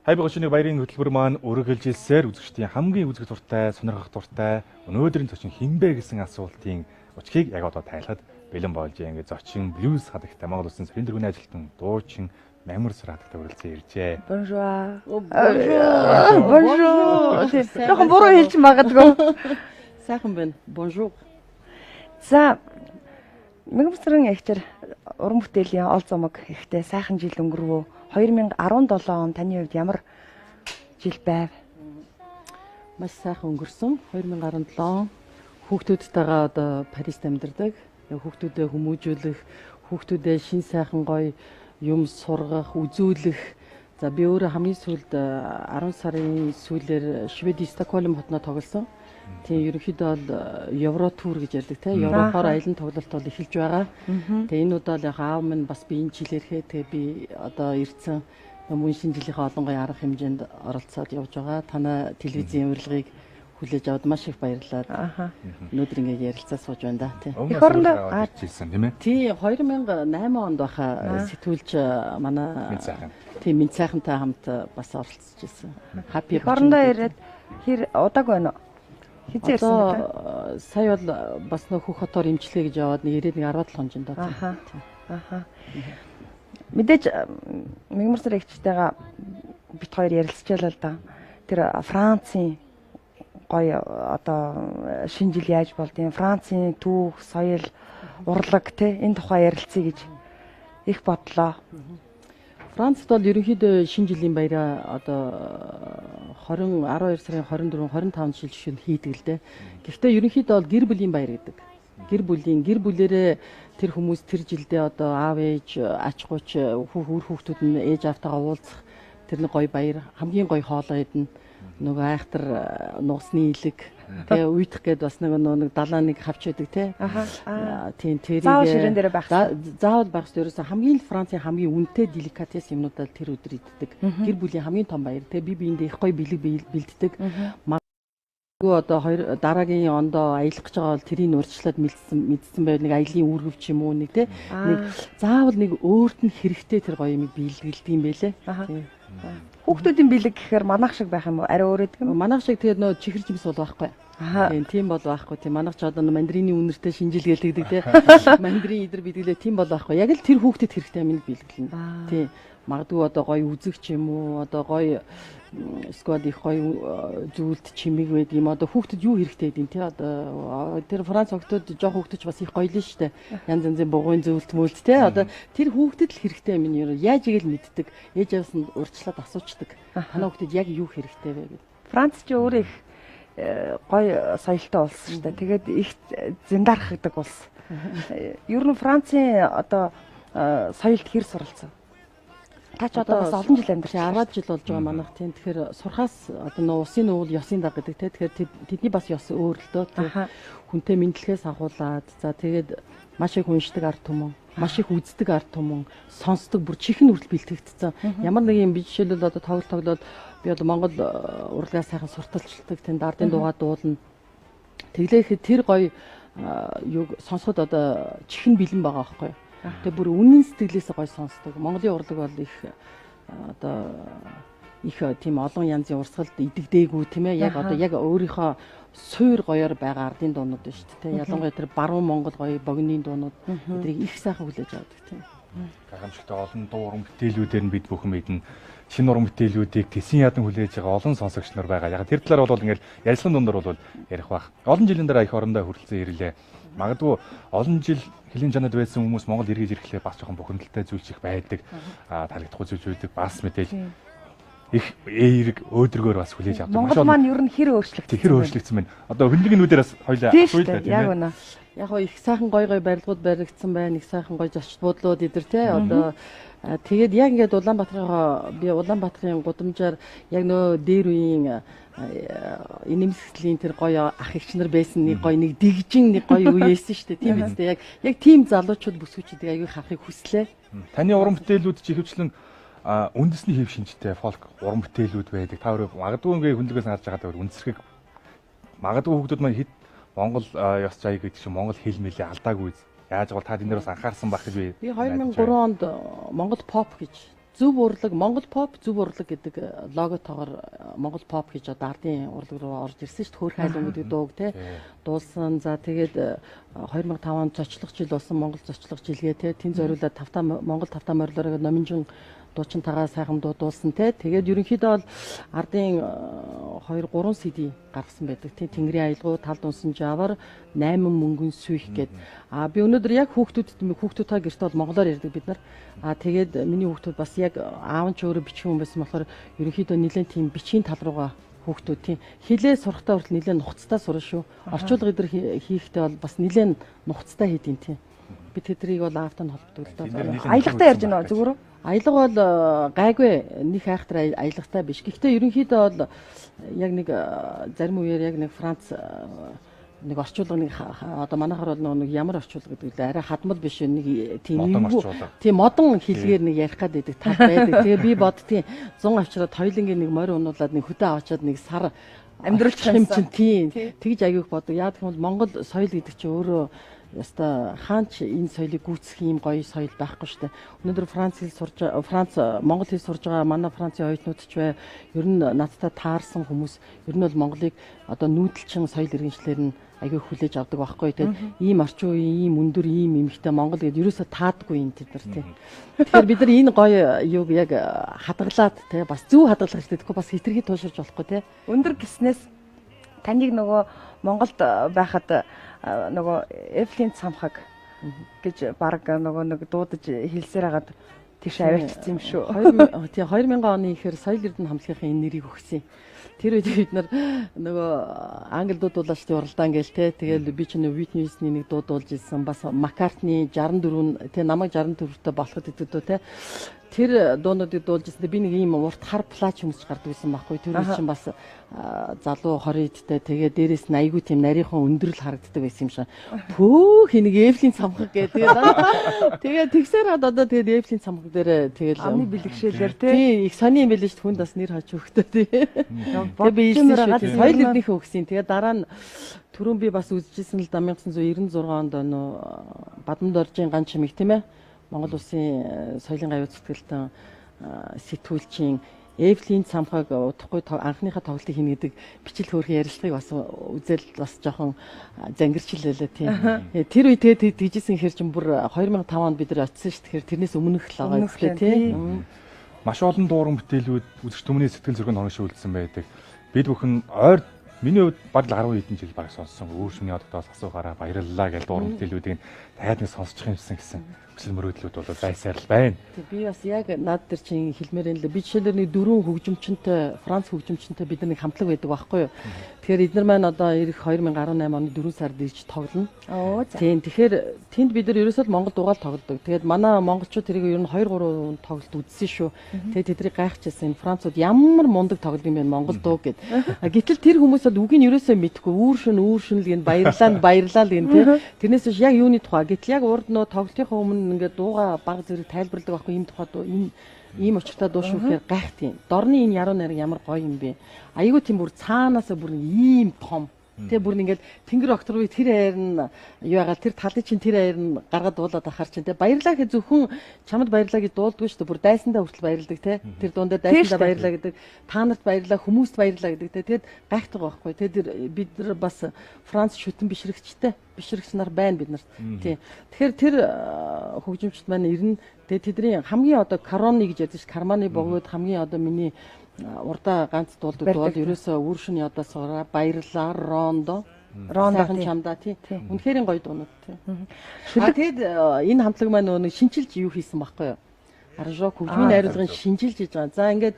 Хайбагчны баярын хөтөлбөр маань үргэлжилсээр үзэгчдийн хамгийн үзэх дуртай, сонирхох дуртай өнөөдрийн зочин хинбэ гэсэн асуултын учгийг яг одоо тайлахад бэлэн болж ингээд зочин блюз хадагтай Монгол Улсын сэрийн дэргэний ажилтан дуучин Мамирсар хадагтай хүрэлцэн иржээ. Bonjour. Bonjour. Яг буруу хэлж магадгүй. Сайхан байна. Bonjour. За Мамирсарын эгчээр уран бүтээлийн ол зомог ихтэй сайхан жил өнгөрвөө. 2017 он таны хувьд ямар жил байв? Маш сайхан өнгөрсөн. 2017 хүүхдүүдтэйгээ одоо Парист амьдардаг. Хүүхдүүдэд хүмүүжүүлэх, хүүхдүүдэд шин сайхан гоё юм сургах, үзүүлэх. За би өөрөө хамгийн сүүлд 10 сарын сүүлээр Швед Стокгольм хотноо тоглосон. Тийм ерөнхийдөө бол Евро тур гэж ярьдаг те. Европоор аялан тоглолт бол эхэлж байгаа. Тэгээ энэ удаа л яг аав минь бас би энэ жилээрхээ тэгээ би одоо ирсэн мөн шинэ жилийнхээ олон гоё арга хэмжээнд оролцоод явж байгаа. Танай телевизийн урилгыг хүлээж аваад маш их баярлалаа. Өнөөдөр ингээд ярилцаа сууж байна да тийм. Эх орондоо ажилласан тийм ээ. Тий 2008 онд баха сэтгүүлч манай тийм минь сайхантай хамт бас оролцож ирсэн. Эх орондоо ирээд хэр удааг байна уу? Хизээ ирсэн бэ? Сая бол бас нөх хөх хотоор имчилгээ гэж яваад нэг 17 хонжинд даа. Мэдээж Мамирсар эгчтэйгээ бит хоёр ярилцчихлаа л да. Тэр Францын гоё одоо шинэ жил яаж болдгийг, Францын түүх, соёл, урлаг те энэ тухай ярилцъя гэж их бодлоо. Францд бол ерөнхийдөө шинэ жилийн баяраа одоо 12 сарын 24, 25 жил жишээ нь хийдэг л дээ. Гэхдээ ерөнхийдөө бол гэр бүлийн баяр гэдэг. Гэр бүлээрээ тэр хүмүүс тэр жилдээ одоо аав ээж, ач гууч, хүүхдүүд нь ээж аавтайгаа уулзах тэр нэг гоё баяр, хамгийн гоё хоолоо идэнэ. Нөгөө айхтар нуусны илэг тэгээ уйдах гээд бас нэг далааныг хавч байдаг те. Тийм тэрийг заавал ширээн дээр байх. Заавал байх шүү. Ерөөсө хамгийн Францын хамгийн үнэтэй деликатес юмнуудаа тэр өдөр иддэг. Гэр бүлийн хамгийн том баяр. Тэгээ би биэндээ их гоё бэлэг бэлддэг. Магадгүй одоо дараагийн ондоо аялах гэж байгаа бол тэрийг урьдчилаад мэдсэн байв нэг аялын үүргэв ч юм уу нэг те. Нэг заавал нэг өөрт нь хэрэгтэй тэр гоё юм бэлгэлдэг юм байлээ. Хүүхдүүдийн бэлэг гэхээр манайх шиг байх юм уу? Арай өөр гэдэг юм. Манайх шиг тэгээд нөө чихэр жимс бол байхгүй. Тийм бол байхгүй. Тийм манайх ч одоо мандрины үнэртэй шинжилгээ тэгдэг те. Мандрин идэр бэлгэлээ тийм бол байхгүй. Яг л тэр хүүхдэд хэрэгтэй минь бэлгэлнэ. Тийм. Магадгүй одоо гоё үзэг ч юм уу, одоо гоё сквад их гоё зүйлд чимэг байд юм. Одоо хүүхдэд юу хэрэгтэй гэдэг те. Одоо тэр Франц хүүхдүүд жоох хүүхдүүд бас их гоё л шүү дээ. Янз янзын бугуун зөвлөлт мөлт те. Одоо тэр хүүхдэд л хэрэгтэй минь яаж ийг л мэддэг. Ээж аваас нь урьдчилаад асуучдаг. Танаа хүүхдэд яг юу хэрэгтэй вэ гэдэг. Франц ч өөрөө их гоё соёлтой улс шүү дээ. Тэгээд их зэндархдаг улс. Ер нь Францын одоо соёлд хэр суралцсан? Та ч одоо бас олон жил амьдарч 10 жил болж байгаа манайх тийм. Тэгэхээр сурхаас одоо нөө усын нуул ёсын даг гэдэг те. Тэгэхээр тэдний бас ёс өөр л дөө. Хүнтэй мэдлэгээс агуулад за тэгээд маш их уншдаг ард түмэн, маш их үздэг ард түмэн, сонсдог бүр чихэн хүртэл бэлтгэгдсэн. Ямар нэг юм би жишээлбэл одоо тоглоод би одоо Монгол урлагаа сайхан сурталчилдаг тэнд ардын дуугаа дуулна. Тэглээхэд тэр гоё юг сонсоход одоо чихэн бэлэн байгаа байхгүй. Тэгээ бүр үнэн сэтгэлээсээ гоё сонсдог. Монголын урлаг бол их одоо их тийм олон янзын урсгалд идэгдээгүй тийм ээ. Яг одоо яг өөрийнхөө суур гоёор байгаа ардын дуунууд байна шүү дээ. Ялангуяа тэр баруун Монгол гоё богино дуунууд эдрийг их сайхан хүлээж авдаг тийм. Гайхамшигтай олон дуу уран бүтээлүүдээр нь бид бүхэн мэднэ. Шинэ уран бүтээлүүдийг тэсэн ядан хүлээж байгаа олон сонсогч нар байгаа. Яг тэр талаар бол ингээл ярилцлагын дундор бол ярих бах. Олон жилийн дараа их орондоо хүрэлцэн ирлээ. Магадгүй олон жил хэлийн жанад байсан хүмүүс Монгол эргэж ирэхлээр бас жоохон бухимдалтай зүйлч их байдаг. Тарагдахгүй зүйлч байдаг. Бас мэдээж их эерэг өөдрөгөөр бас хүлээж авдаг. Монгол маань ер нь хэр өөрчлөгдсөн байна. Одоо хөндлөгнүүдээр бас хоёлаа асууя тийм ээ. Яг их сайхан гоё барилгууд баригдсан байна. Их сайхан гоё зочд буудлууд идэр те. Одоо тэгээд яг ингээд Улаанбаатарын гудамжаар яг нөө дээр үеийн инэмсэгтлийн тэр гоё ах эгч нар байсан нэг гоё нэг дэгжин нэг гоё үеэсэн шүү дээ. Тийм үстэй яг тийм залуучууд бүсгүүчдэг аягүй хахыг хүслээ. Таны уран бүтээлүүд чи ихэвчлэн үндэсний хэв шинжтэй фолк уран бүтээлүүд байдаг. Та өөрөө магадгүй ингээ хөндлөгөөс харж байгаа та үндэсрэг магадгүй хүүхдүүд маань хэд Монгол ёс зай гэдэг чинь Монгол хэл мэлээ алдаагүй. Яаж бол та эндээс анхаарсан байх гэж би 2003 онд Монгол pop гэж зөв урлаг Монгол pop зөв урлаг гэдэг логотойгоор Монгол pop гэж одоо ардын урлаг руу орж ирсэн шүү дээ. Хөөх хайлан гэдэг дууг те дуулсан. За тэгээд 2005 онд зочлох жил болсон Монгол зочлох жилгээ те тэн зориулаад Монгол тавтаа морилороо номинжин дуучин тагаа сайхан дуулсан те. Тэгээд ерөнхийдөө бол ардын 2 3 CD гаргасан байдаг. Тэнгэрийн аялгау, талд унсан жавар, 8 мөнгөн сүйх гээд. Би өнөөдөр яг хүүхдүүдтэй гэрте бол монголоор ярьдаг бид нар. Тэгээд миний хүүхдүүд бас яг аав нь ч өөрөө бичих хүн байсан болохоор ерөнхийдөө нэлээд тийм бичгийн тал руугаа хүүхдүүд тийм хилээ сурахтаа хүртэл нэлээд нухацтай сурна шүү. Орчуулга эдэр хийхдээ бол бас нэлээд нухацтай хийдин тийм. Би тэдрийг бол аавтай нь холбодог л доо. Аялагтай ярьж байна уу зүгээр үү? Аялга бол гайгүй нэг айхтар аялагтай биш. Гэхдээ ерөнхийдөө бол яг нэг зарим үеэр яг нэг Франц нэг орчуулга нэг одоо манайхаар бол нэг ямар орчуулга гэдэг лээ арай хадмал биш нэг тийм модон хэлгээр нэг ярих гад байдаг тал байдаг. Тэгээ би боддгийн 100 авчраад хоёлынгийн нэг морь унуулад нэг хөдөө аваачаад нэг сар амьдруулчих юм чинь тийм тэгж аяг бодог. Яг тэгвэл Монгол соёл гэдэг чинь өөрөө яста хаач энэ соёлыг гүйцэх юм гоё соёл байхгүй шүү дээ. Өнөөдөр Франц Монгол хэл сурж байгаа манай Францын оюутнууд ч бай ер нь надтай таарсан хүмүүс ер нь бол Монголыг одоо нүүдэлчин соёл иргэншлэр нь аягүй хүлээж авдаг байхгүй тийм ийм орчин үеийн ийм өндөр ийм эмхтэй Монгол гэдээ ерөөсө таадаггүй юм тэд нар тийм. Тэгэхээр бид нар энэ гоё юуг яг хадгалаад тийм бас зөв хадгалах хэрэгтэй тэгэхгүй бас хитрхи тууширч болохгүй тийм. Өндөр гиснээс таныг нөгөө Монголд байхад нөгөө Эвлин цамхаг гэж баг нөгөө нэг дуудаж хэлсээр хагаад тийш аваачсан юм шүү. 2000 оны ихэр соёл эрдэнэ хамтлагийн энэ нэрийг өгсөн. Тэр үед бид нар нөгөө англи дуудуулаач уралдаан гээл те тэгэл би ч нэг Whitney Houston-ийн нэг дуудуулж ирсэн бас McCartney 64 те намайг 64-тэй болоход идэв те тэр дуунуудыг дуулж ирсэн. Би нэг ийм урт хар плач хүмүүс гардаг байсан байхгүй. Тэр үед чинь бас залуу 20-д тэгээ дээрээс нь айгүй тийм нарийнхан өндрөл харагддаг байсан юм шиг. Пөөх энийг Эвлийн цамхаг гэдэг. Тэгээ тэгсээр одоо тэгээ Эвлийн цамхаг дээр тэгэл амны бэлгшээлэр тий их сони юм байл шүү. Хүнд бас нэр хаж өгтөө тий. Тэгээ би соёл эрдэнийхээ өгсөн. Тэгээ дараа нь түрүүн би бас үзчихсэн л да 1996 онд нөө Бадамдоржийн ган чимэг тийм ээ. Монгол улсын соёлын гавь зүтгэлтэн сэтгүүлчийн Эвлийн цамхаг удахгүй анхныхаа тоглолтыг хийнэ гэдэг бичил хөөрхөн ярилцлагыг бас үзэл бас жоохон зангирчлээ тийм. Тэр үед тэгээд дижсэн хэр чинь бүр 2005 онд бид нар очсон шүү. Тэгэхээр тэрнээс өмнөх л байгаа үстэй тийм. Маш олон дууран бүтээлүүд үзэгч түмний сэтгэл зүрхэнд хоногшуулсан байдаг. Бид бүхэн ойр миний хувьд бараг 10 хэдэн жил баг сонссон. Өөршмний одоос асуухаараа баярлалаа гэж дууран бүтээлүүдийг дахиад нэг сонсчих юмсан гэсэн хүсэл мөрөөдлүүд бол байсаар л байна. Би бас яг над дээр чинь хэлмээр юм л. Би жишээлбэл нэг 4 хөгжимчөнтэй Франц хөгжимчөнтэй бид нар нэг хамтлаг байдаг байхгүй юу. Тэгэхээр эдгээр маань одоо ирэх 2018 оны 4 сард ирж тоглоно. Тийм тэгэхээр тэнд бид нар ерөөсөө Монгол дуугаал тоглодог. Тэгээд манай монголчууд тэрийг ер нь 2 3 тоглолт үзсэн шүү. Тэгээд тэдний гайхчихсан энэ Францууд ямар мундаг тоглодог юм бэ Монгол дуу гэд. Гэтэл тэр хүмүүс бол үгийг ерөөсөө мэдэхгүй үүршин л гин баярлаа л гин тий. Тэрнээс биш яг юуны тухай. Гэтэл яг урд нөө тоглолтынхаа өмнө ингээд дууга баг зэрэг тайлбарладаг байхгүй ийм тухай дуу ийм очиртай дуу шүү гэхээр гайхтیں۔ Дорны энэ яруу найраг ямар гоё юм бэ. Айгуу тийм бүр цаанаасаа бүр ийм том. Тэгээ бүр ингээд тэнгэр октор үе тэр хайр нь юу яагаад тэр талын чинь тэр хайр нь гаргаад дуулаад ахаар чинь те баярлаа гэж зөвхөн чамд баярлаа гэж дуулдгүй шүү дээ. Бүр дайсандаа хүртэл баярладаг те. Тэр дундаа дайсандаа баярлаа гэдэг. Та нарт баярлаа, хүмүүст баярлаа гэдэг те. Тэгэд гайхдаг байхгүй. Тэр бид нар бас Франц шүтэн бишрэгч нар байна бид нарт. Тий. Тэгэхээр тэр хөгжимчд маань ирнэ. Тэгээ тэдний хамгийн одоо Кароны гэж ядаж Карманы богод хамгийн одоо миний урдаа ганц дуулдаг бол ерөөсөө үүршний одоо сураа баярлаа рондо чамда тий. Үнэхээр гоё дуунууд тий. Тэгээд энэ хамтлаг маань нэг шинжилж юу хийсэн байхгүй юу? Аржок хөгжмийн найруулгын шинжилж хийж байгаа. За ингээд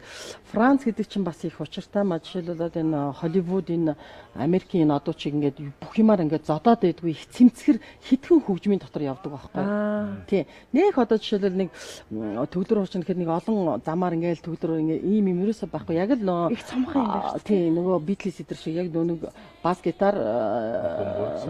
Франц гэдэг чинь бас их учиртай маа жишээлбэл энэ Холливуд энэ Америкийн энэ одуу чиг ингээд бүх юмар ингээд зодоод байдгүй их цэмцгэр хитгэн хөгжмийн дотор явдаг байхгүй. Тий. Нэг одоо жишээлбэл нэг төгөлдөр хуучна гэхэд нэг олон замаар ингээд төгөлдөр ингээд ийм юм ерөөсөө байхгүй. Яг л нөгөө их цомхон юм байна. Тий. Нөгөө Битлз эдэр шиг яг нөгөө бас гитар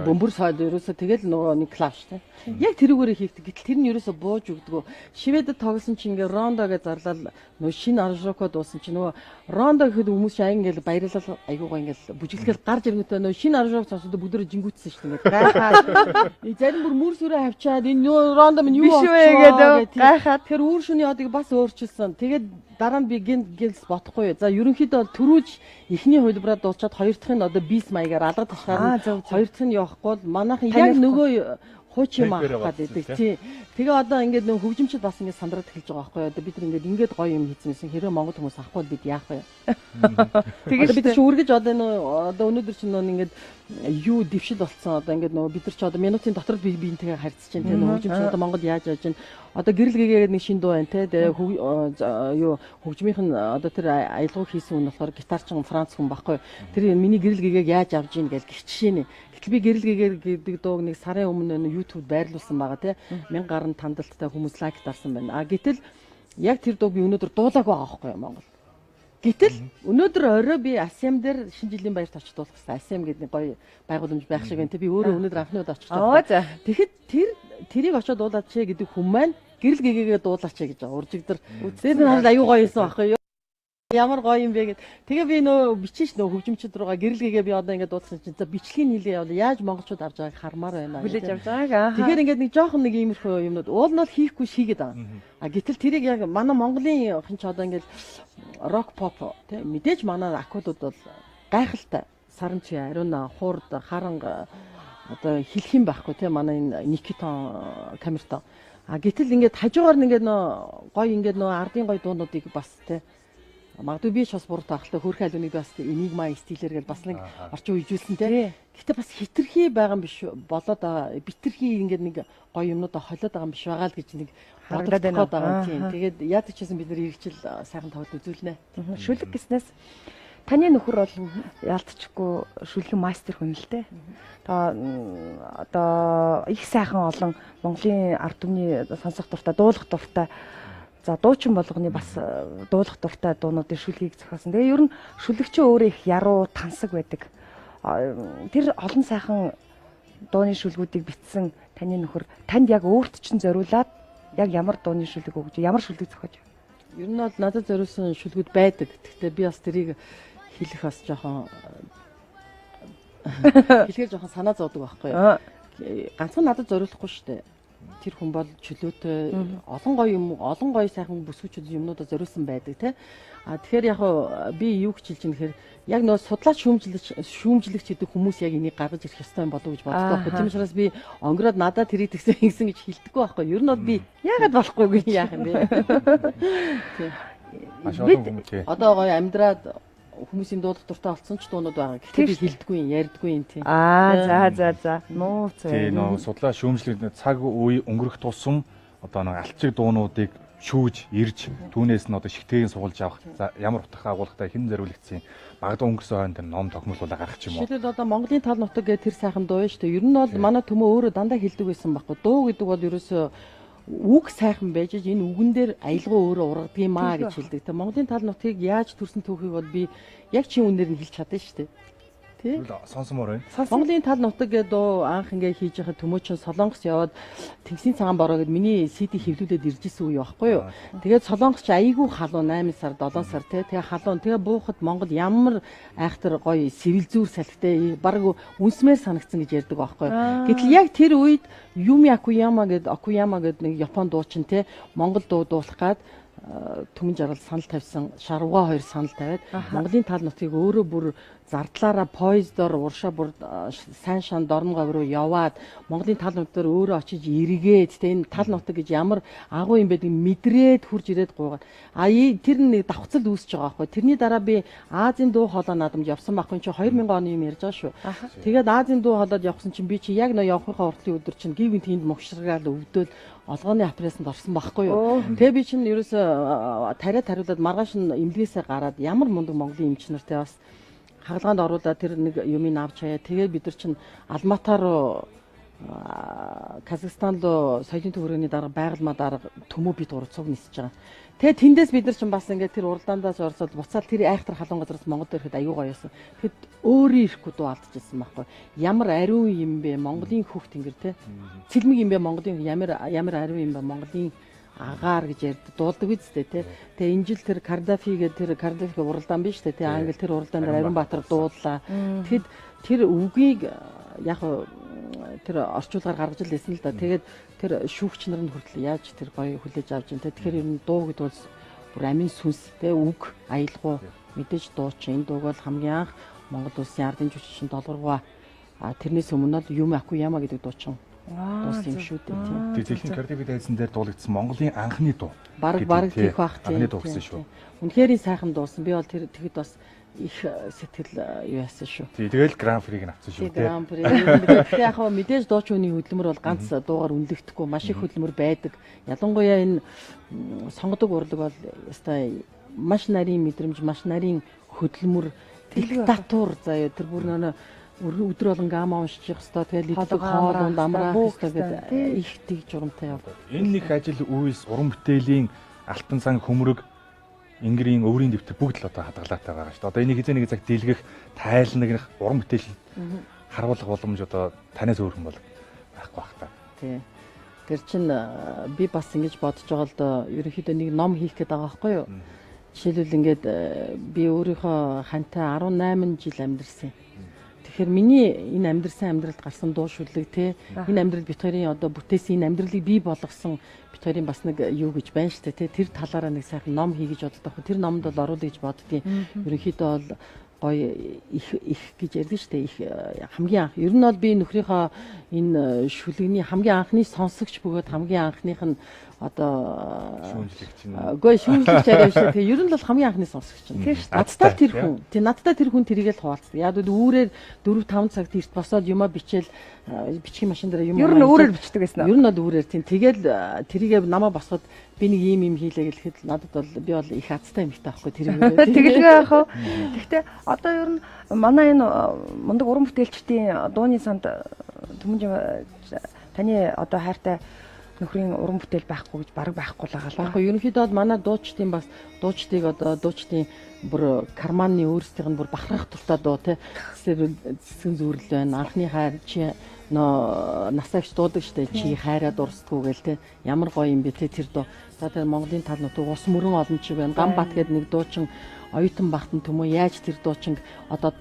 бөмбөр саад ерөөсөө тэгэл нөгөө нэг клавш тий. Яг тэрүүгээрээ хийдэг. Гэтэл тэр нь ерөөсөө бууж өгдөг. Шведэд тоглосон дуусан чинь ингээ Рондо гэж зарлал нөө шинэ Аржоко дуусан чинь нөгөө Рондо гэхэд хүмүүс чинь ингээл баярлал айгуугаа ингээл бүжиглэхэл гарч ирэнгүүтээ нөө шинэ Аржоко сонсоод бүдөрө жингүүтсэн шүү дээ гайхаад зарим бүр мөр сүрээ авчаад энэ Рондо минь юу болчихвэ гэдэг гайхаад тэр үүр шүний одыг бас өөрчилсөн. Тэгээд дараа нь би гинс бодохгүй. За ерөнхийдөө түрүүж эхний хувилбараа дуусчаад хоёр дахь нь одоо бис маягаар алга тушгаар хоёр дахь нь явахгүй бол манайхан яг нөгөө хууч юм авах гэдэг тий. Тэгээ одоо ингээд нөх хөгжимчд бас ингээд сандраад эхэлж байгаа байхгүй юу. Одоо бид нар ингээд гоё юм хийцнээс хэрэв Монгол хүмүүс авахгүй бид яах вэ? Тэгээд бид чи үргэж одоо өнөөдөр чинь нөө ингээд юу дэвшил болцсон одоо ингээд нөө бид нар ч одоо минутын дотор биентэйгээ харьцаж чинь тий хөгжимч одоо Монгол яаж яаж чинь одоо гэрэл гэгээд нэг шин дуу байна тий. Тэгээ юу хөгжмийнх нь одоо тэр аялгау хийсэн хүн болохоор гитарчин Франц хүн байхгүй. Тэр миний гэрэл гэгээг яаж авж ийн гэж гихчшээ нэ. Би гэрэл гэгээр гэдэг дууг нэг сарын өмнө YouTube байрлуулсан байгаа тий 1000 гаруй тандалттай хүмүүс лайк дарсан байна. А гэтэл яг тэр дууг би өнөөдөр дуулаагүй байгаа байхгүй Монгол. Гэтэл өнөөдөр орой би ASEAN дээр шинэ жилийн баярт очиж дуулах гэсэн. ASEAN гэдэг гоё байгууламж байх шиг байна тий. Би өөрөө өнөөдөр анхны удаа очиж байгаа. Тэгэхэд тэрийг очиж дуулаач гэдэг хүн маань гэрэл гэгээгээ дуулаач гэж байгаа. Уржигдэр. Тэр нь хараад аюу гоё юмсан байхгүй юу? Ямар гоё юм бэ гэд. Тэгээ би нөө бичиж нөө хөгжимчд руугаа гэрэлгээгээ би одоо ингээд дуудсан чинь за бичлэгийн нийлээ явал яаж монголчууд авч байгааг хармаар байна. Хүлээж авч байгааг. Тэгэхээр ингээд нэг жоохон нэг иймэрхүү юмнууд уул нь бол хийхгүй шийгээд байгаа. А гэтэл тэрийг яг манай Монголын хэн ч одоо ингээд рок поп тий мэдээж манай акулууд бол гайхалтай. Саранчи, Ариуна, Хуурд, Харанга одоо хэлэх юм байхгүй тий манай энэ Никитон камертаа. А гэтэл ингээд хажуугаар нэгээд нөө гоё ингээд нөө ардын гоё дуунуудыг бас тий магадгүй би ч бас буруу таахалтай хөрх аль үнийг бас энигма стилээр гэж бас нэг орчин үеижүүлсэн те. Гэхдээ бас хитрхи байгаа юм биш болоод битэрхи ингээд нэг гоё юмнуудаа холиод байгаа юм биш байгаа л гэж нэг бодогдоод байгаа юм тийм. Тэгээд яадаг ч гэсэн бид нэр иргэжил сайхан тавд үзүүлнэ. Шүлэг гэснээс таны нөхөр бол яалтчгүй шүлгийн мастер хүн л те. Одоо их сайхан олон Монголын ард түмний сонсох дуртай, дуулах дуртай. За дуучин болгоны бас дуулах дуртай дуунуудын шүлгийг зохиосон. Тэгээ ер нь шүлэгчөө өөрөө их яруу тансаг байдаг. Тэр олон сайхан дууны шүлгүүдийг бичсэн таны нөхөр танд яг өөрт чинь зориулаад яг ямар дууны шүлэг өгж, ямар шүлэг зохиож байна? Ер нь бол надад зориулсан шүлгүүд байдаг. Гэхдээ би бас тэрийг хэлэх бас жоохон хэлэхээр жоохон санаа зовдөг байхгүй юу? Ганцхан надад зориулахгүй шүү дээ. Тэр хүн бол чөлөөтэй олон гоё сайхан бүсгүүчүүд юмнуудаа зориулсан байдаг тий. А тэгэхээр яг би юу гэж хэлж байгаа нөхөр яг нөө судлаач шүүмжлэгч гэдэг хүмүүс яг энийг гаргаж ирэх ёстой юм болов уу гэж боддог байхгүй. Тийм учраас би онгороод надад тэрийг тэгсэн гэж хэлдэггүй байхгүй. Ер нь бол би яагаад болохгүйг яах юм бэ? Бид одоо гоё амьдраад хүмүүсийн дуулах дуртай болсон ч дуунууд байгаа. Гэхдээ би хэлдэггүй юм, ярьдаггүй юм тийм. За. Нуу зөө. Тийм нөө судлаа шүүмжлэг цаг үе өнгөрөх тусам одоо нэг алчиг дуунуудыг шүүж, ирж, түүнээс нь одоо шигтэйг суулж авах. За ямар утга агуулгатай хэн зориулагдсан магадгүй өнгөрсөн хойно тэр ном тогтмолуулаа гарах ч юм уу. Жишээлбэл одоо Монголын тал нутаг гэх тэр сайхан дуу шүү дээ. Ер нь бол манай төмөө өөрөө дандаа хэлдэг байсан байхгүй. Дуу гэдэг бол ерөөсөө үг сайхан байж энэ үгэн дээр аялгаа өөрөө ургадаг юм аа гэж хэлдэг. Тэ Монголын тал нутгийг яаж төрсөн түүхийг бол би яг чи үнээр нь хэлж чадсан шүү дээ. Тий? Сонсомоор байна. Монголын тал нутаг гэдэг дуу анх ингээ хийж байхад төмөөч Солонгос яваад Тэнгисийн цагаан бороо гэд миний CD хэвлүүлээд ирж исэн үе байхгүй юу. Тэгээд Солонгос ч айгүй халуун 8 сар 7 сар тий. Тэгээ халуун тэгээ буухад Монгол ямар айхтар гоё сэвэл зүүр салхитай баг үнсмээр санагдсан гэж ярьдаг байхгүй юу. Гэтэл яг тэр үед Юми Акуяма гэд нэг Япон дуучин тий Монгол дуу дуулах гад Түмэн жаргал санал тавьсан Шарвга 2 санал тавиад Монголын тал нутгийг өөрөө бүр зардлаараа поездоор уршаа бүр сайн шан Дорногов руу яваад Монголын тал нутгаар өөрөө очиж эргээд тэ энэ тал нутаг гэж ямар агуу юм байдгийг мэдрээд хурж ирээд гуугаад тэр нэг давхцал үүсэж байгаа байхгүй. Тэрний дараа би Азийн дуу хоолой наадамд явсан байхгүй чи 2000 оны юм ярьж байгаа шүү. Тэгээд Азийн дуу хоолойд явсан чинь би чи яг нөө явахынхаа уртлын өдөр чинь гівийн тэнд могшргаал өвдөөл олгооны аппаресанд орсон байхгүй юу. Тэгээ би чинь ерөөсө тариулаад маргааш нь эмнэлгээсээ гараад ямар мундаг Монголын эмч нартай бас хагалгаанд оруулаад тэр нэг юмыг авч хаяа. Тэгээ бид нар чинь Алмата руу Казахстан руу соёлын төвөрөний дарга байгалмаа дарга төмөө бид гурав цуг нисэж байгаа. Тэгээ тэндээс бид нар чинь бас ингээд тэр уралдаандаас орсоод буцаад тэр айхтар халуун газраас Монголд ирэхэд аюу гоё байсан. Тэгэд өөрөө ирэхгүй дуу алдчихсан байхгүй. Ямар ариун юм бэ Монголын хөх тэнгэр те. Цэлмэг юм бэ Монголын ямар ариун юм бэ Монголын агаар гэж ярьдаг дуулдаг үстэй тий. Тэгээ энэ жил тэр Кардафи уралдаан биш тий. Англи тэр уралдаан дээр Ариунбаатар дууллаа. Тэгэхэд тэр үгийг яг тэр орчуулгаар гаргаж л лээсэн л да. Тэгээд тэр шүүгч нар нь хүртэл яаж тэр гоё хүлээж авч байна тий. Тэгэхээр ер нь дуу гэдэг бол бүр амин сүнс тий үг аялгау мэдээж дуу чинь энэ дууг бол хамгийн анх Монгол улсын ардын жүжигчин Долгоргоо тэрнээс өмнө л юм ахгүй яма гэдэг дуу чинь дуус юм шүү дээ тий. Тэр зэлэн Cardiff дайсан дээр дуулагдсан Монголын анхны дуу. Бараг тийх бах тий. Анхны дуу гэсэн шүү. Үнэхээр сайхан дуусан. Би бол тэр тэгэд бас их сэтгэл юу яасан шүү. Тий, тэгэл Grand Prix-г авсан шүү тий. Grand Prix. Тэгэхээр яг хаа мэдээж дуучууны хөдөлмөр бол ганц дуугаар үнэлэгдэхгүй маш их хөдөлмөр байдаг. Ялангуяа энэ сонгодог урлаг бол ястай маш нарийн мэдрэмж, маш нарийн хөдөлмөр, диктатур заяа тэр бүр нөө өдөр болгон гама уншчих хэвээр тэгэл идэх хоолунд амраах хэвээр гэдэг их тэг журамтай явдаг. Энэ нэг ажил үйлс уран бүтээлийн алтан сан хөмрөг Ингэрийн өврийн дэвтэр бүгд л одоо хадгалаатай байгаа шүү дээ. Одоо энийг хизээ нэг цаг дийлгэх, тайлнах уран бүтээл харуулах боломж одоо танаас өөр хүн бол байхгүй бах та. Тий. Тэр чин би бас ингэж бодож байгаа л доо ерөнхийдөө нэг ном хийх гээд байгаа байхгүй юу? Жишээлбэл ингээд би өөрийнхөө хантай 18 жил амьдэрсэн. Тэгэхээр миний энэ амьдрсан амьдралд гарсан дуу шүлэг те энэ амьдрал бит хоёрын одоо бүтээсэн энэ амьдралыг бий болгосон бит хоёрын бас нэг юу гэж байна штэ те тэр талаараа нэг сайхан ном хий гэж боддог. Тэр номонд бол оруулъя гэж боддгийн. Ерөнхийдөө бол гоё их гэж ярьдэн штэ их хамгийн анх. Ер нь бол би нөхрийнхөө энэ шүлэгний хамгийн анхны сонсогч бөгөөд хамгийн анхных нь одоо шүүмжлэгч арай шүү. Тэгээ ер нь бол хамгийн анхны сонсогч нь. Надтай тэр хүн. Тэгээ надтай тэр хүн тэрийгэл хуваалцдаг. Яг л үүрээр 4-5 цагт эрт босоод юма бичээл бичгийн машин дээр юм. Ер нь өөрөөр бичдэг гэсэн. Ер нь бол өөрөөр тийм. Тэгэл тэрийгээ намаа босоод би нэг ийм хийлээ гэхэд надад бол би бол их азтай юмтай байхгүй тэрийг. Тэгэлгүй яах вэ? Гэхдээ одоо ер нь манай энэ мундаг уран бүтээлчдийн дууны санд түмэн таны одоо хайртай нөхрийн уран бүтээл байхгүй гэж бараг байхгүй л байгаа л байхгүй. Ерөнхийдөө бол манай дуучдын бас дуучдыг одоо дуучдын бүр карманы өөрсдийнх нь бүр бахархах туртаа дуу те зэсгэн зүрэл байна. Анхны хайр чи насаагч дуудаг штэ чи хайраа дурсдгүй гээл те ямар гоё юм бэ те тэр дуу. За тэр Монголын тал нутаг ус мөрөн олон чи байна. Гамбат гэдэг нэг дуучин оюутан бахтан төмөө яаж тэр дуучинг одоо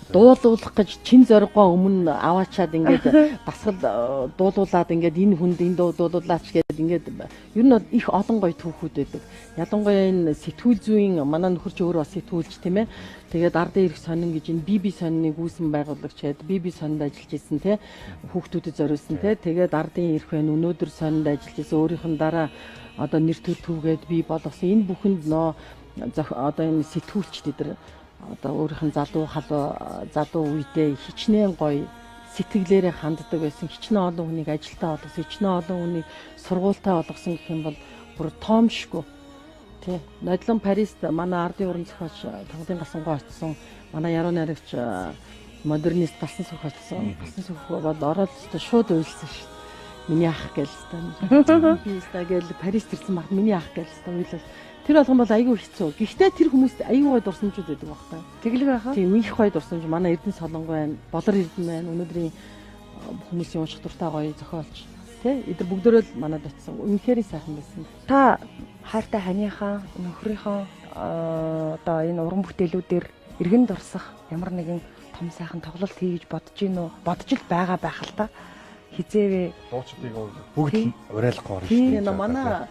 дуулуулах гэж чин зоригоо өмнө аваачаад ингээд дасгал дуулуулад ингээд энэ хүнд энэ дуу дуулуулаач гэдэг ингээд ер нь бол их олон гоё түүхүүд байдаг. Ялангуяа энэ сэтгүүл зүйн манай нөхөрч өөрөө бас сэтгүүлч тийм ээ. Тэгээд ардын ирэх сонин гэж энэ BB сониныг үүсэн байгуулагч хэд BB сонинд ажиллаж исэн те хүүхдүүдэд зориулсан те. Тэгээд ардын ирэх байна өнөөдөр сонинд ажиллаж исэн өөрийнх нь дараа одоо нэр төр түүгээд би болгосон энэ бүхэнд нөө одоо энэ сэтгүүлчд эдэр одоо өөрийнх нь залуу үедээ хичнээн гоё сэтгэлээрээ ханддаг байсан хичнээн олон хүнийг ажилтаа болгосон хичнээн олон хүнийг сургуультаа болгосон гэх юм бол бүр тоомшгүй тий нодлон Парист манай ардын уран зохиолч Тоглын Гасангой очсон манай яруу найрагч модернист Балсан Сүх очсон Балсан Сүх бол ороод шууд уйлсан шүү миний ах гэлээ би стагэл Парист ирсэн баг миний ах гэлээ уйлал тэр болгон бол айгүй хэцүү. Гэхдээ тэр хүмүүст айгүй гой дурсамжууд байдаг байхгүй. Тэглэг байхаа. Тийм их гой дурсамж манай Эрдэнэ Солонгой байна. Болор Эрдэнэ байна. Өнөөдрийн хүмүүсийн унших дуртай гоё зохиолч. Тэ? Эдгээр бүгдөө л манад очсон. Үнэхээр сайхан байсан. Та хайртай ханыхаа нөхрийнхөө одоо энэ уран бүтээлүүдээр эргэн дурсах ямар нэгэн том сайхан тоглолт хийж бодож гин үү? Бодож л байгаа байх л та. Хизээвэ дуучдыг бүгд уриалахгүй шүү дээ. Манай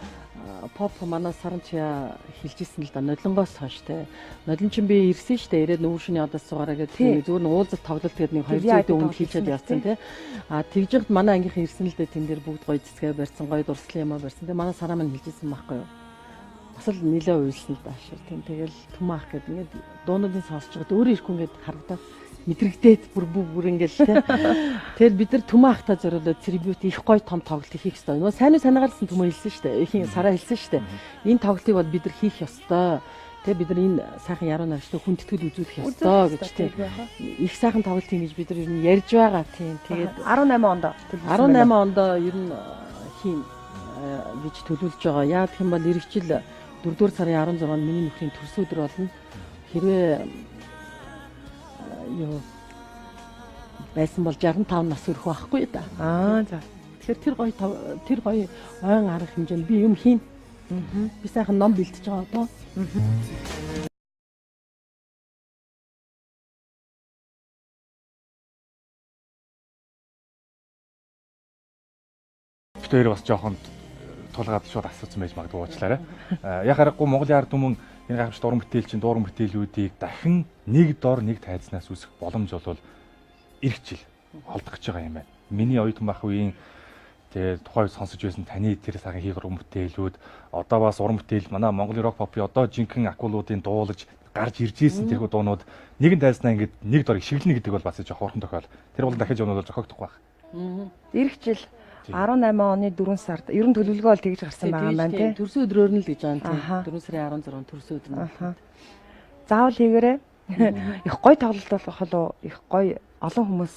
поп манай Саранча хэлжсэн л да нодлонгоос хойш те. Нодлон чинь би ирсэн штэ ирээд нүүршний одоос суугаараа гэдэг зүгээр уулзалт тоглолт гэдэг нэг 200 өнд хийчихэд явсан те. Тэгжихд манай ангийнхан ирсэн л дээ тэн дээр бүгд гоё цэцгээ барьсан гоё дурслан юм барьсан. Тэгээ манай Сараа маань хэлжсэн байхгүй юу. Бас л нилээ уйлсан л даашир тийм. Тэгэл түмаах гэдэг ингээд дуунуудын сонсож байгаад өөрөө ирэхгүй ингээд харагдаад мэдрэгдээд бүр ингээл те. Тэгэхээр бид нар түмаахта зориулаад трибьют их гоё том тоглолт хийх ёстой. Нөө сайн уу санаагаалсан түмээ хэлсэн штэ. Ихийн Сараа хэлсэн штэ. Энэ тоглолтыг бол бид нар хийх ёстой. Тэ бид нар энэ сайхан яруу найрагчтай хүндэтгэл үзүүлэх ёстой гэж тийм. Их сайхан тоглолт хийнэ гэж бид нар ер нь ярьж байгаа тийм. Тэгээд 18 онд 18 онд ер нь хийн гэж төлөвлөж байгаа. Яа гэх юм бол эх жил 4-р сарын 16-нд миний нөхрийн төрс өдөр болно. Хэрвээ юу байсан бол 65 нас өрөх байхгүй да. За. Тэгэхээр тэр гоё ойн арга хэмжээнд би юм хийн. Би сайхан ном бэлтэж байгаа одоо. Тэр бас жоохон тулгаад шууд асуусан байж магадгүй уучлаарай. Яг харахгүй Монголын ард түмэн энэ гайхамшигт уран бүтээлчин дуран бүтээлүүдийг дахин нэг дор нэг тайзнаас үүсэх боломж бол эх жил олдох гэж байгаа юм байна. Миний оюутан байх үеийн тэгээ тухайн сонсож байсан таны тэр цагийн хийх уран бүтээлүүд одоо бас уран бүтээл манай Монголын рок попын одоо жинхэнэ акулуудын дуулаж гарч ирж ийсэн тэрхүү дуунууд нэгэн тайзнаа ингээд нэг дорыг шиглэнэ гэдэг бол бас жоох урхан тохиол. Тэр бол дахиж өнөөлж зохиогдохгүй байх. Ирэх жил 18 оны 4 сард ер нь төлөвлөгөө бол тэгж гарсан байгаа юм байна тий. Төрсөн өдрөөр нь л гэж байгаа тийм. 4 сарын 16 төрсөн өдөр нь. Заавал хийгээрэй. Их гоё тоглолт болох болоо их гоё олон хүмүүс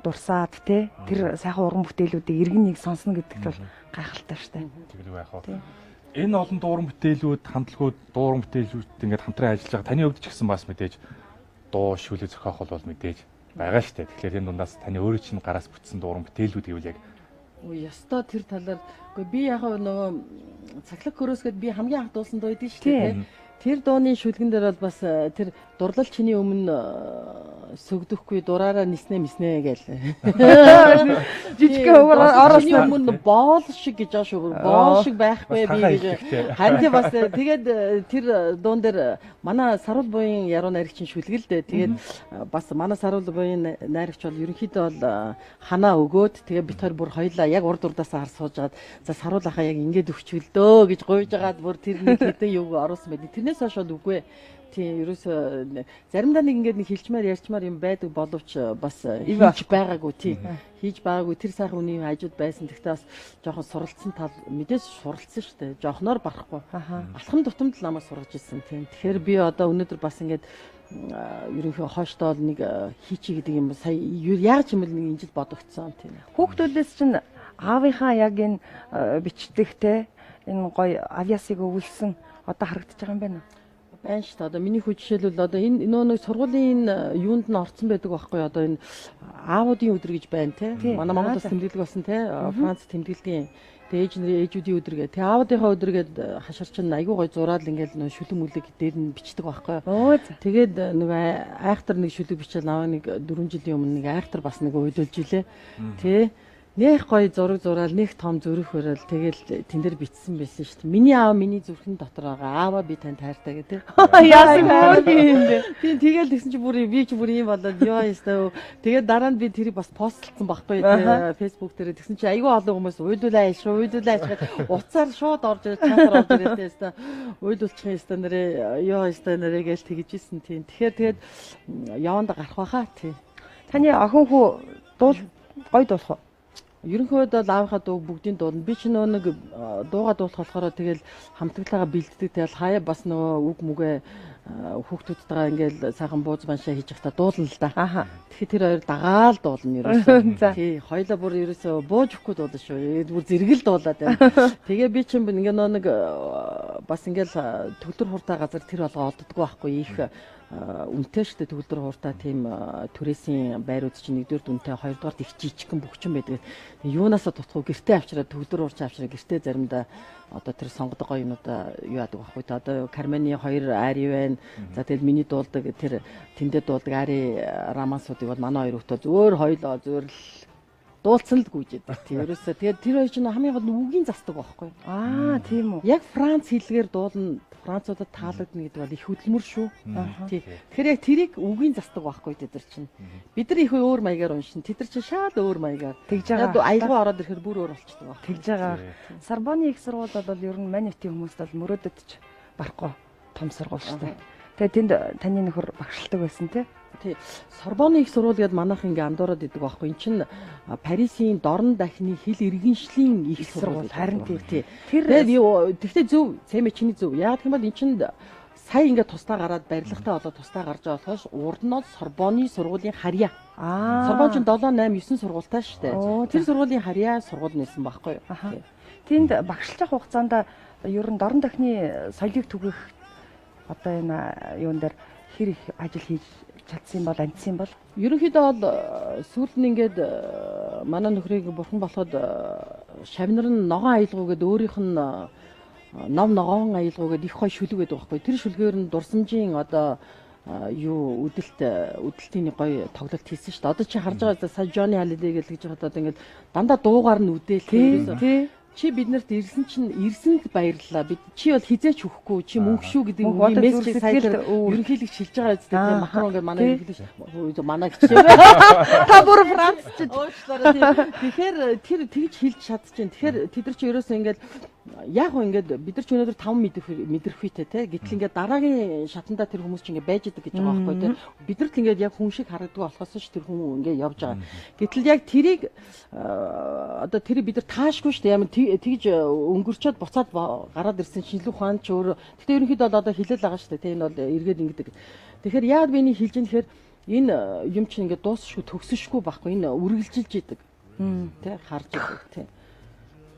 дурсаад тий. Тэр сайхан уран бүтээлүүдийг иргэн нэг сонсно гэдэгт бол гайхалтай штэ. Тэгэлгүй яах вэ? Энэ олон дуран бүтээлүүд, хамтлагууд, дуран бүтээлүүд ингээд хамтран ажиллаж байгаа. Таны хувьд ч гэсэн бас мэдээж дуу шүлэг зохиох бол мэдээж байгаа штэ. Тэгэхээр энэ дундаас таны өөрөө чинь гараас бүтсэн дуран бүтээлүүд гэвэл яг Ястаа тэр талаар үгүй би яг нөгөө цаглаг хөрөөсгээд би хамгийн анх дуулсан дуу идэв шүү дээ. Тэр дууны шүлгэн дээр бол бас тэр дурлал чиний өмнө сүгдэхгүй дураараа ниснэ миснэ гээл. Жижиг хөвөр оросны өмнө боол шиг гэж байгаа шүү. Боол шиг байхгүй би гэж. Харин бас тэгээд тэр дуун дээр манай саруул буян яруу найрагчийн шүлгэлдээ тэгээд бас манай саруул буян найрагч бол ерөнхийдөө бол ханаа өгөөд тэгээд бид хоёр бүр хоёлаа яг урд урдаасаа хар суужгаад за саруул ахаа яг ингэж өгчвөлдөө гэж гуйж агаад бүр тэр нэг хэдэн юг оруулсан байдаг. Тэрнээс хойш үгүй. Тийм ерөөсө заримдаа нэг ингэж нэг хилчмаар ярьчмаар юм байдаг боловч бас хийж байгаагүй тийм хийж байгаагүй тэр сайхан үний хажууд байсан. Тэгтээ бас жоохон суралцсан тал мэдээж суралцсан шүү дээ. Жоохноор барахгүй. Алхам тутамд л намайг сургаж ирсэн тийм. Тэгэхээр би одоо өнөөдөр бас ингэж ерөнхийдөө хойштоо нэг хийчи гэдэг юм сая яг ч юм бол нэг инжил бодогдсон тийм. Хүүхдүүдээс чинь аавынхаа яг энэ бичдэгтэй энэ гоё авьяасыг өвлсөн одоо харагдаж байгаа юм байна уу? Байна шүү дээ. Одоо миний хүү жишээлбэл одоо энэ нэг сургуулийн юунд нь орсон байдаг байхгүй одоо энэ аавуудын өдөр гэж байна те. Манай Монголд бас тэмдэглэг болсон те. Франц тэмдэглэлийн ээжүүдийн өдөр гээ. Тэгээ аавуудынхаа өдөр гээд хашаар чинь айгүй гой зураад ингээл нөө шүлэг мүлэг дээр нь бичдэг байхгүй. Тэгээд нэг айхтар нэг шүлэг бичээл аваа нэг 4 жилийн өмнө нэг айхтар бас нэг уйдулж илээ. Тэ нэх гоё зураг зураал нэг том зүрх хөрөөл тэгэл тэн дээр бичсэн байсан шүү дээ. Миний аав миний зүрхэн дотор байгаа. Аава би танд хайртай гэдэг. Яасан аав юм бэ? Тийм тэгэл тэгсэн чи бүр би ч бүр юм болоод ёо ёстой. Тэгээд дараа нь би тэрийг бас постлцсан байхгүй тий фэйсбүүк дээр. Тэгсэн чи айгүй олон хүмүүс уйдуулаа ашиг уцаар шууд орж ирээд чатаар орж ирээд теста уйдуулчих ёстой нэрээ ёо ёстой нэрээ гэж тэгжсэн тийм. Тэгэхээр тэгээд яванда гарах байхаа тий. Таны охин хүү дуул гоё дуулах уу? Ерөнхийдөө бол аавынхаа дуу бүгдийн дуулна. Би ч нөгөө нэг дуугаа дуулах болохоор тэгэл хамтлагтайгаа бэлддэг. Тэгэл хаяа бас нөгөө үг мүгэ хүүхдүүдтэйгээ ингээл сайхан бууз баншаа хийж явахдаа дуулна л да. Тэгэхээр тэр хоёр дагаал дуулна ерөөсөө. Тий, хоёлаа бүр ерөөсөө бууж өгөхгүй дуулна шүү. Бүр зэрэгэл дуулаад байна. Тэгээ би ч юм ингээ нэг бас ингээл төгөлдөр хуртай газар тэр болгоо олддоггүй байхгүй их үнэтэй шүү дээ төгөлдөр хууртаа тийм түрээсийн байрууд чинь нэгдүгээр үнэтэй хоёрдугаар их жижигхэн бөхчөн байдаг. Юунаасаа тутах уу гэртээ авчираад төгөлдөр хуурчаа авчираа гэртээ заримдаа одоо тэр сонгодог гоё юмудаа юу яадаг байхгүй. Одоо Карманы 2 ари байна. За тэгэл миний дуулдаг тэр тэндээ дуулдаг ари рамасуудыг бол манай хоёр хөтөө зөөр хоёлоо зөөр л дуулцсан л гүйжээд байна. Тийм ерөөсөө тэгээд тэр хоёр чинь хамгийн гол үгийн засдаг байхгүй. Тийм үү. Яг Франц хэлээр дуулна. Француудад таалагдана гэдэг бол их хөдөлмөр шүү. Тий. Тэгэхээр яг тэрийг үгийн засдаг байхгүй тэд нар чинь. Бид нар их өөр маягаар уншин. Тэд нар чинь шал өөр маягаар тэгж байгаа. Аялгаа ороод ирэхээр бүр өөр болчихдог байна. Тэгж байгаа. Сорбоны их сургуулиуд бол ер нь манитын хүмүүст бол мөрөөдөд ч барахгүй том сургууль шүү дээ. Тэгээ тэнд таны нөхөр багшилдаг байсан тий. Тий. Сорбоны их сургууль гэдээ манайх ингээ андуураад идэг байхгүй. Энд чинь Парисын дорн дахны хил иргэншлийн их сургууль харин тий. Тэгтээ зөв, Цэмэ чиний зөв. Яг гэх юм бол эн чинь сая ингээ тусдаа гараад барилгатай болоод тусдаа гарч байгаа болохоос урд нь Сорбоны сургуулийн харьяа. Сорбон чинь 7 8 9 сургуультай шүү дээ. Тэр сургуулийн харьяа сургууль нээсэн байхгүй. Тэнд багшилж авах хугацаанд ер нь дорн дахны соёлыг түгэх одоо энэ юун дээр хэр их ажил хийж чадсан бол амжсан бол ерөнхийдөө бол сүүлд нь ингээд манай нөхрийг бурхан болоход шавнар нь ногоон аялгуу гэдэг өөрийнх нь ном ногоон аялгуу гэдэг их гой шүлэг байдаг байхгүй. Тэр шүлгээр нь дурсамжийн одоо юу үдэлтийн гоё тоглолт хийсэн шүү дээ. Одоо чи харж байгаа сая Johnny Hallyday гэж хаад одоо ингээд дандаа дуугаар нь үдээл. Чи биднэрт ирсэнд баярлалаа. Чи бол хизээч өгөхгүй. Чи мөнх шүү гэдэг мессежийг сая ерөнхийлөгч хэлж байгаа үстэй. Макрон гэдэг манай ерөнхийлөгч манай гэж. Та бүр францч. Тэгэхээр тэр тэгж хэлж чадчихээн. Тэгэхээр тэд нар чи ерөөсөө ингээд яг хөө ингээд бид нар ч өнөөдөр 5 мэдрэхүйтэй те. Гэтэл ингээд дараагийн шатандаа тэр хүмүүс чи ингээд байж идэг гэж байгаа байхгүй те. Бидэрт ингээд яг хүн шиг харагддаг болохоос ш тэр хүн ингээд явж байгаа. Гэтэл яг тэрийг одоо тэрийг бид нар таашгүй ш. Ямар тэгж өнгөрчөөд буцаад гараад ирсэн шинжлэх ухаан ч өөр. Гэтэ ерөнхийдөө одоо хэлэл байгаа шүү дээ. Энэ бол эргээд ингэдэг. Тэгэхээр яад би энийг хэлж ин тэгэхээр энэ юм чинь ингээд дуусшгүй төгсөшгүй байхгүй. Энэ үргэлжилж идэг. Тэ харж идэг тэ.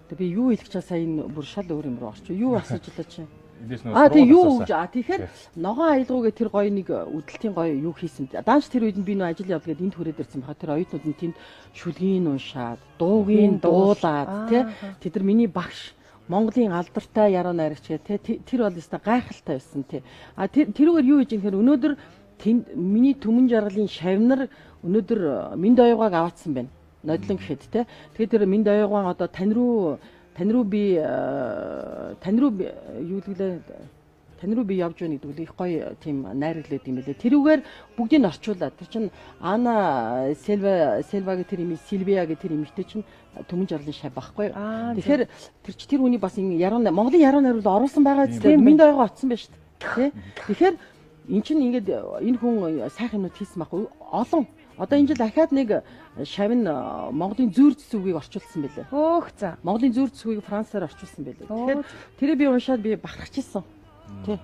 Тэгээ би юу хэлэх чаа сая энэ бүр шал өөр юм руу орчих. Юу асууж илаа чи? Тэгээ юу гэж тэгэхээр ногоон аялгуугээ тэр гоё нэг үдэлтийн гоё юу хийсэн. Даанч тэр үед нь би нөө ажил явдаг гэд энд хүрээд ирсэн баха. Тэр оюутнууд нь тэнд шүлгийн уншаад, дуугийн дуулаад тий. Тэд нар миний багш Монголын алдартай яруу найрагч гэх тий. Тэр бол өстой гайхалтай байсан тий. Тэрүүгээр юу хийж юм хэрэг өнөөдөр миний төмөн жаргалын шавнар өнөөдөр Минд оюугааг аваадсан байна. Нодлон гэхэд тий. Тэгэхээр тэр Минд оюугаан одоо тань руу би юу гэвэл тань руу би явж байна гэдэг их гоё тийм найраглаад юм байлээ. Тэрүүгээр бүгдийг нь орчуулад тэр чин Ана Сельва гэх тэр юм Сильвия гэх тэр эмэгтэй чин төмөн жарлын шав байхгүй. Тэгэхээр тэр хүний бас Монголын яруу найр бол оруулсан байгаа зү Минд оюугаа оцсон байна шүү дээ. Тэгэхээр эн чин ингээд энэ хүн сайхан юмнууд хийсэн байхгүй олон. Одоо энэ жил дахиад нэг шавн Монголын зүүр зүсүүгийг орчуулсан байлээ. Хөөх за. Монголын зүүр зүсүүгийг францаар орчуулсан байлээ. Тэгэхээр тэрийг би уншаад би бахархчихсан. Тий.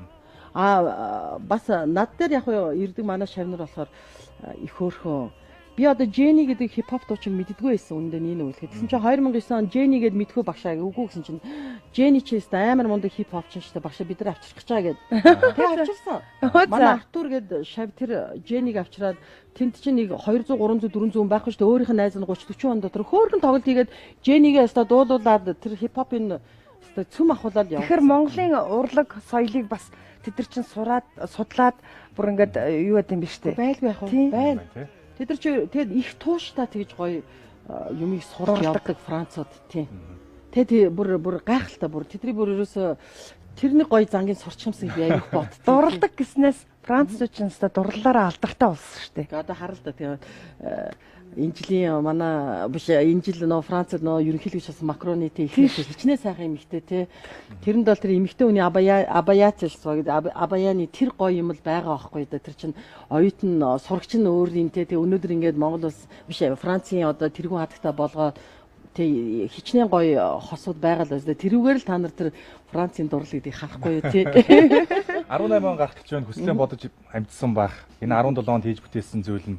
Бас над дээр яг ирдэг манай шавнар болохоор их хөөрхөн. Би одоо Jenny гэдэг хипхоп дуучин мэддэггүй байсан үндэ энэ үйл. Тэгсэн чинь 2009 он Jenny гэд мэдгүй багшаа үгүй гэсэн чинь Jenny ч гэсэн амар мундаг хипхоп чин шүү дээ багшаа бид нар авчрах гэж байгаа гэд. Тэг авчирсан. Манай Артур гэд шав тэр Jenny-г авчираад тэнд чинь нэг 200 300 400 байхгүй шүү дээ өөрийнх нь найз нь 30 40 он дотор хөөрхөн тоглолт хийгээд Jenny-гээ өстө дуулуулад тэр хипхопын өстө цөм ахуулаад яваа. Тэгэхээр Монголын урлаг соёлыг бас тэд нар чинь судлаад бүр ингээд юу яд юм биш үү? Байлгүй яах вэ? Байна. Тэд нар чи тэгэд их тууштай тэгж гоё юмыг сурах явдаг Францууд тийм. Тэгэд бүр гайхалтай бүр тэдний бүр ерөөсө тэрний гоё зангийн сурчимсан би аяг бод. Дурладаг гэснээс Францууд ч нэстэ дурлалаараа алдартай болсон шүү дээ. Одоо харал та тийм энэ жилийн манай биш энэ жил нөө Францад нөө ерөнхийлөгч бас Макроны тийм хичнээн сайхан эмэгтэй тий. Тэрэнд бол тэр эмэгтэй хүний абаяцэлсва гэдэг абаяны тэр гоё юм л байгаа байхгүй да. Тэр чин оюутан сурагч нь өөр юм тий. Өнөөдөр ингээд Монгол улс биш Францын одоо тэргүүн хатагтай болгоод тий хичнээн гоё хосууд байгаа л да. Тэрүүгээр л та нар тэр Францын дурлал гэдгийг харахгүй юу тий. 18 он гарах гэж хүслэн бодож амжсан байх. Энэ 17 онд хийж бүтээсэн зүйл нь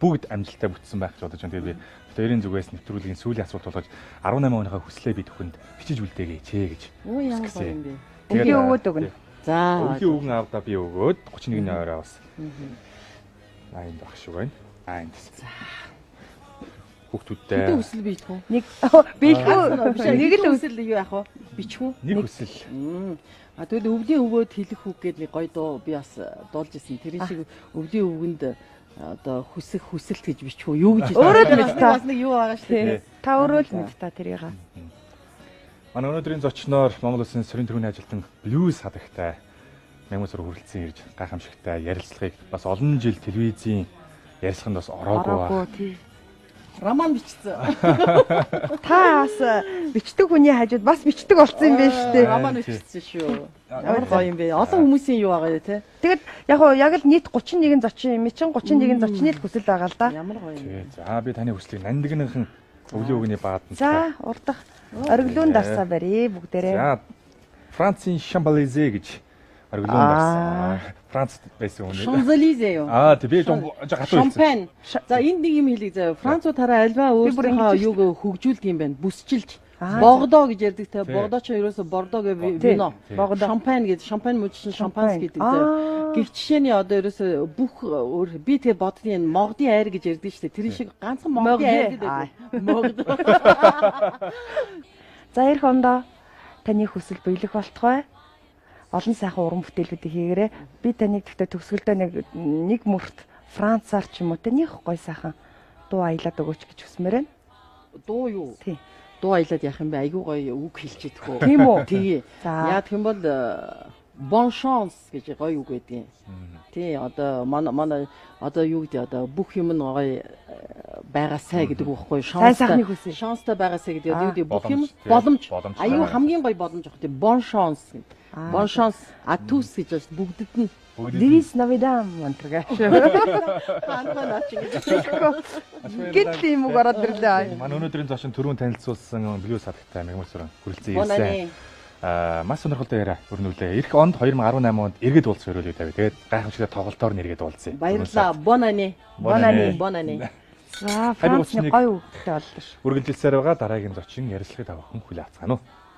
бүгд амжилттай бүтсэн байх гэж бодож байна. Тэгээд би хоёрын зүгээс нэвтрүүлгийн сүүлийн асуулт болгож 18 оныхаа хүслээ бид бүхэнд бичиж үлдээгээч гэж. Оо яа гоё юм бэ. Өглөө өгөөд өгнө. За. Өглөө өгөн авда би өгөөд 31-ний орой бас. Аянд баг шүү байна. Аянд. За. Хүүхдүүдтэй. Хэдэн хүсэл бичих вэ? Нэг бихгүй. Нэг л хүсэл юу яах вэ? Бичих үү? Нэг хүсэл. Тэгвэл өвлийн өвөөд хэлэх үг гэдэг нэг гоё дуу би бас дуулж ирсэн. Тэр шиг өвлийн өвгөнд одоо хүсэлт гэж бичих үү? Юу гэж өөрөө л мэд та. Бас нэг юу байгаа шүү дээ. Та өөрөө л мэд та тэрийг. Манай өнөөдрийн зочноор Монгол Улсын Сөрийн төрийн ажилтан блюз хадагтай Мангасуур хүрэлцэн ирж гайхамшигтай ярилцлагыг бас олон жил телевизийн ярилцлаганд бас ороогүй. Роман бичсэн. Та бас бичдэг хүний хажууд бас бичдэг болсон юм байна шүү дээ. Роман бичсэн шүү. Ямар гоё юм бэ? Олон хүмүүсийн юу байгаа те. Тэгэд яг л нийт 31 зочин, мэчин 31 зочны л хүсэл байгаа л да. Ямар гоё юм. За би таны хүслийг нандинхан өвлийн өгний баадан. За урдах ориглон дарсаа барья бүгдээрээ. За Францын Шамбализе гэж ориглон дарсан. Францд байсан хүн. Шамбализе юу? Тэг би жоо гатуу. Шампань. За энд нэг юм хэлийг заяа. Францууд хараа альва өөрсдийнхөө юуг хөгжүүлдэг юм байна. Бүсчилж. Богдо гэж ярьдаг те. Богдо ч ерөөсө бордо гэ вино. Шампань гэдэг. Шампань мужчин шампанс гэдэг те. Гэвч жишээний одоо ерөөсө бүх би тэгээ боддгийн Монголын айр гэж ярьдаг шүү дээ. Тэр шиг ганцхан Монголын айр гэдэг. Монголд. За эх ондоо таны хүсэл биелэх болтугай. Олон сайхан уран бүтээлүүдийг хийгээрэй. Би таныг гэхдээ төгсгөлдөө нэг мөрт Францаар ч юм уу тэ нэг гой сайхан дуу аялаад өгөөч гэж хүсмээр байна. Дуу юу? Тий. Дуу аялаад яах юм бэ? Айгүй гоё үг хэлж идэх үү? Тийм үү? Тий. Яа гэх юм бол bon chance гэж гоё үг байдیں۔ Тий, одоо манай одоо юу гэдэг одоо бүх юм нь гоё байгаасай гэдэг үгхгүй шанстай байгаасай гэдэг юу гэдэг бүх юм боломж. Аюу хамгийн гоё боломж авах тийм bon chance гэдэг. Bon chance à tous гэж бүгдэд нь Ливис навидам мантрага. Гэт юм уу гараад ирлээ. Манай өнөөдрийн зочин түрүүн танилцуулсан Блюс хатагтай Мягмарсуран хүрэлцэн ирсэн. Маш сонирхолтой яриа өрнүүлээ. Ирэх онд 2018 онд эргээд уулзах өрөөлөй тавь. Тэгээд гайхамшигтай тоглолтоор нэргээд уулзъя. Баярлалаа. Bon année. Bon année. За Францны гоё үгтэй боллоо ш. Үргэлжилсээр байгаа дараагийн зочин ярилцлагыг авах хүн хүлээ авцгаана уу.